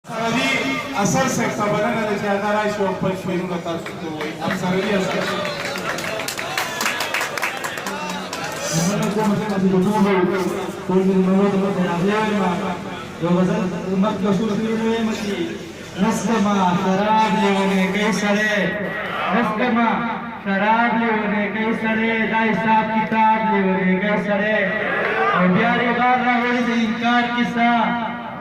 سرلی اصل سکتا بلنه ده چه اگر آیشی و پل شویرون تاسو تو وی اب سرلی اصل Mana ko masih masih bertumbuh, turun menurut terangnya mah. Yo bazar mak kasur sini masih nasma sharab levane kaisare, nasma sharab levane kaisare, dai sab kitab levane kaisare. और बिहार रिबार रावड़ी से इनकार किस्सा,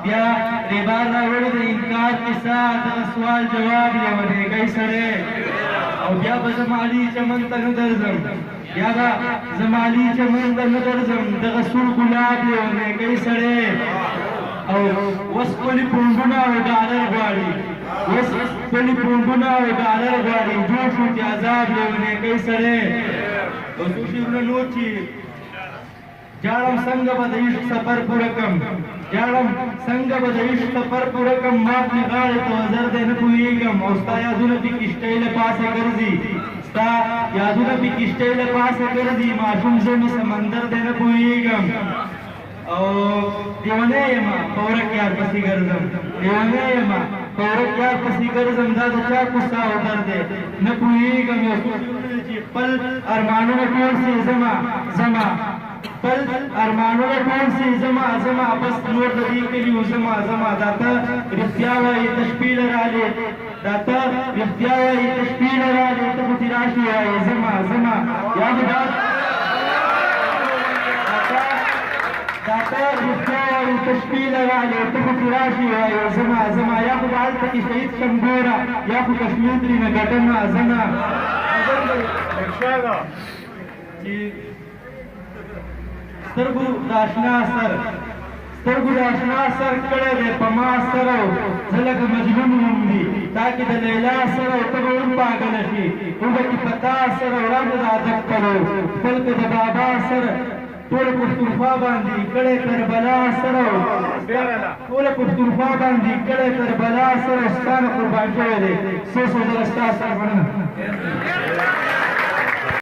बिहार रिबार रावड़ी से इनकार किस्सा, तो सवाल जवाब लेवने कैसरे, और बिहार बज़माली चमन तनुदर्जम, बिहार ज़माली चमन तनुदर्जम, तो रसूल गुलाब लेवने कैसरे, और वस्पली पुंगुना और डालर गाड़ी, वस्पली पुंगुना और डालर गाड़ी, जो शुद्ध आज़ाब लेवने कैसरे, और सुशील नोची जालम संग बदइश सफर पुरकम जालम संग बदइश सफर पुरकम माफ निगाल तो अजर दे नपुईगम औस्ता यादुन भी किस्टेल पास करजी स्ता यादुन भी किस्टेल पास करजी माशुम से मी समंदर दे नपुईगम ओ देवने यमा पौरक यार पसी करजम देवने यमा पौरक यार पसी करजम दा चा कुसा उतर दे नपुईगम यो पल अरमानों में कौन सी जमा जमा पल अरमानों में कौन सी जमा जमा बस नूर नदी के लिए जमा जमा दाता रिफ्यावा ये तशबीह राले दाता रिफ्यावा ये तशबीह राले तो मुतिराशी है जमा जमा याद बात दाता रिफ्यावा ये तशबीह राले तो मुतिराशी है जमा जमा या खुद आज तक शहीद शंभोरा या खुद कश्मीर में घटना जमा سترګو داشنا سر کړه دې پما سره زلګ مجنون ومدي تاکي د لیلا سره ته ور پاګل شي وګ کی پتا سره وران د عادت کړو خپل د بابا سره ټول پښتونخوا باندې کړه کربلا سره ټول پښتونخوا باندې کړه کربلا سره ستانه قربان شوی دي سو درستا سره